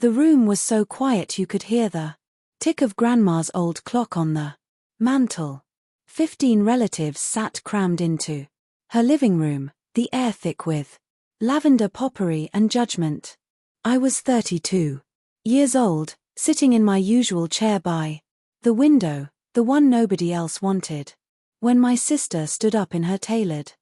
The room was so quiet you could hear the tick of Grandma's old clock on the mantel. 15 relatives sat crammed into her living room, the air thick with lavender potpourri and judgment. I was 32 years old, sitting in my usual chair by the window, the one nobody else wanted, when my sister stood up in her tailored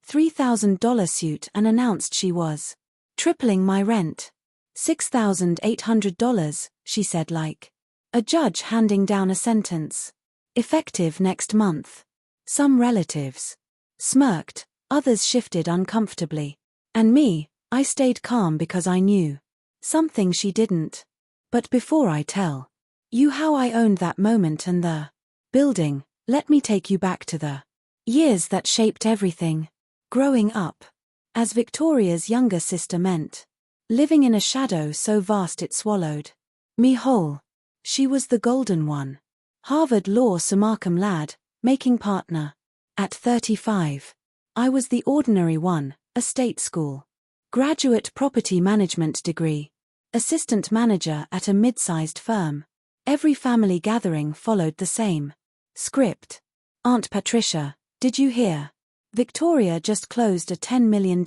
$3,000 suit and announced she was tripling my rent. $6,800, she said like a judge handing down a sentence. Effective next month. Some relatives smirked, others shifted uncomfortably. And me, I stayed calm because I knew something she didn't. But before I tell you how I owned that moment and the building, let me take you back to the years that shaped everything. Growing up as Victoria's younger sister meant living in a shadow so vast it swallowed me whole. She was the golden one. Harvard law summa cum laude, making partner. At 35. I was the ordinary one, a state school graduate property management degree. Assistant manager at a mid-sized firm. Every family gathering followed the same script. Aunt Patricia, did you hear? Victoria just closed a $10 million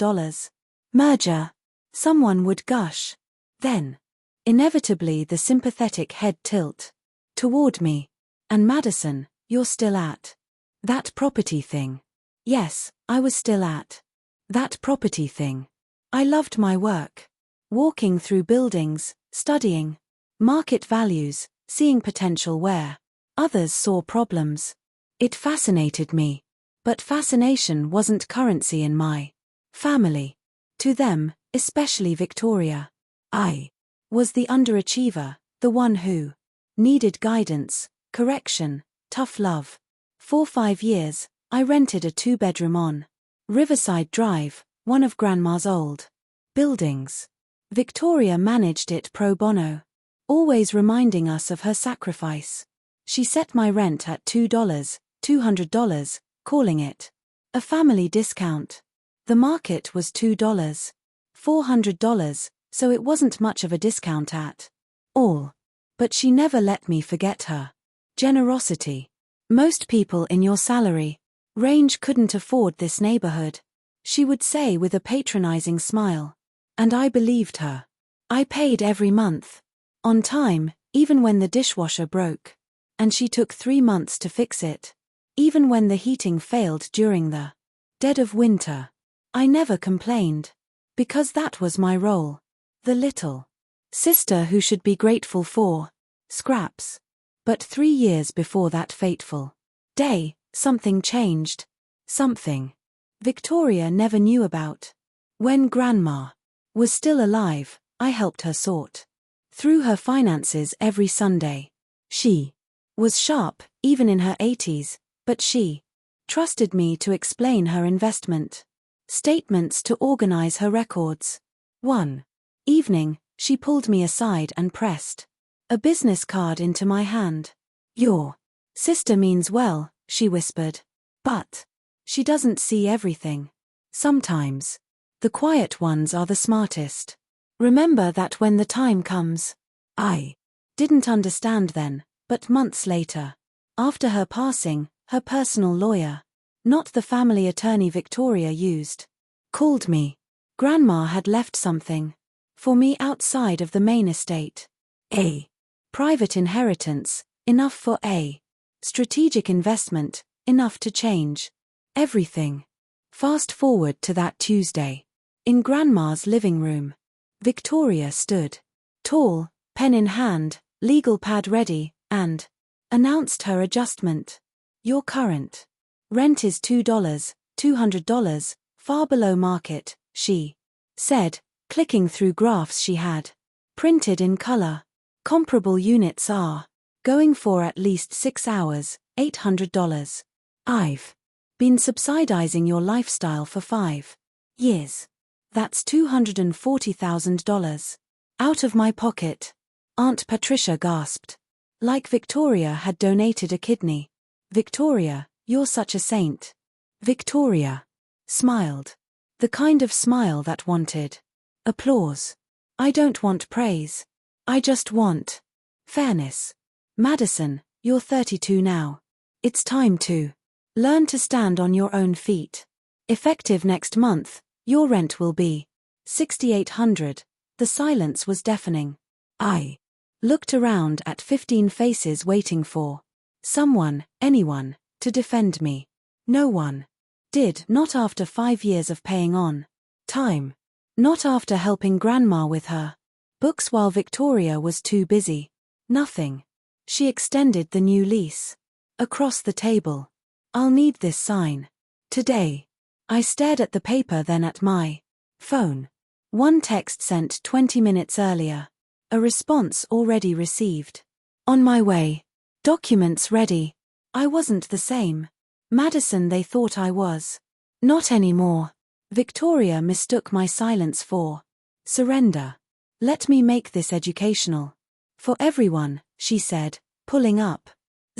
merger. Someone would gush. Then, inevitably the sympathetic head tilt toward me. And Madison, you're still at that property thing. Yes, I was still at that property thing. I loved my work. Walking through buildings, studying market values, seeing potential where others saw problems. It fascinated me. But fascination wasn't currency in my family. To them, especially Victoria, I was the underachiever, the one who needed guidance, correction, tough love. For 5 years, I rented a 2-bedroom on Riverside Drive, one of Grandma's old buildings. Victoria managed it pro bono, always reminding us of her sacrifice. She set my rent at $200, calling it a family discount. The market was $2, $400, so it wasn't much of a discount at all. But she never let me forget her generosity. Most people in your salary range couldn't afford this neighborhood, she would say with a patronizing smile. And I believed her. I paid every month, on time, even when the dishwasher broke. And she took 3 months to fix it. Even when the heating failed during the dead of winter. I never complained. Because that was my role. The little sister who should be grateful for scraps. But 3 years before that fateful day, something changed. Something Victoria never knew about. When Grandma was still alive, I helped her sort through her finances every Sunday. She was sharp, even in her 80s, but she trusted me to explain her investment statements, to organize her records. One evening, she pulled me aside and pressed a business card into my hand. Your sister means well, she whispered. But she doesn't see everything. Sometimes the quiet ones are the smartest. Remember that when the time comes. I didn't understand then, but months later, after her passing, her personal lawyer, not the family attorney Victoria used, called me. Grandma had left something for me outside of the main estate. A private inheritance, enough for a strategic investment, enough to change everything. Fast forward to that Tuesday. In Grandma's living room, Victoria stood, tall, pen in hand, legal pad ready, and announced her adjustment. Your current rent is $200, far below market, she said, clicking through graphs she had printed in color. Comparable units are going for at least 6 hours, $800. I've been subsidizing your lifestyle for 5 years. That's $240,000. Out of my pocket. Aunt Patricia gasped. Like Victoria had donated a kidney. Victoria, you're such a saint. Victoria smiled. The kind of smile that wanted applause. I don't want praise. I just want fairness. Madison, you're 32 now. It's time to learn to stand on your own feet. Effective next month, your rent will be $6,800. The silence was deafening. I looked around at 15 faces waiting for someone, anyone, to defend me. No one did, not after 5 years of paying on time. Not after helping Grandma with her books while Victoria was too busy. Nothing. She extended the new lease. Across the table. I'll need this sign. Today. I stared at the paper, then at my phone. One text sent 20 minutes earlier. A response already received. On my way. Documents ready. I wasn't the same Madison they thought I was. Not anymore. Victoria mistook my silence for surrender. Let me make this educational. For everyone, she said, pulling up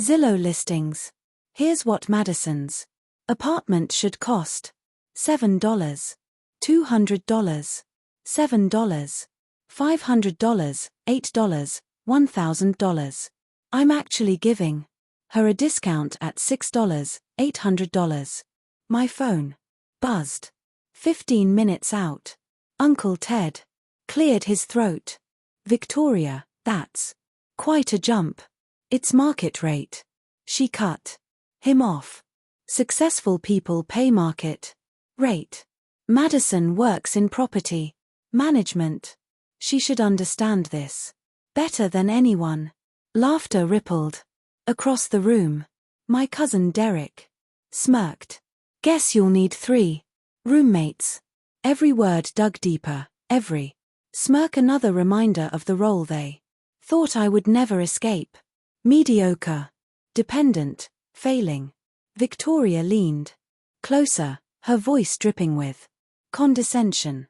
Zillow listings. Here's what Madison's apartment should cost. $7. $200. $7. $500. $8. $1,000. I'm actually giving her a discount at $6. $800. My phone buzzed. 15 minutes out. Uncle Ted cleared his throat. Victoria, that's quite a jump. It's market rate. She cut him off. Successful people pay market rate. Madison works in property management. She should understand this better than anyone. Laughter rippled across the room. My cousin Derek smirked. Guess you'll need 3 roommates. Every word dug deeper, every smirk another reminder of the role they thought I would never escape. Mediocre. Dependent. Failing. Victoria leaned closer, her voice dripping with condescension.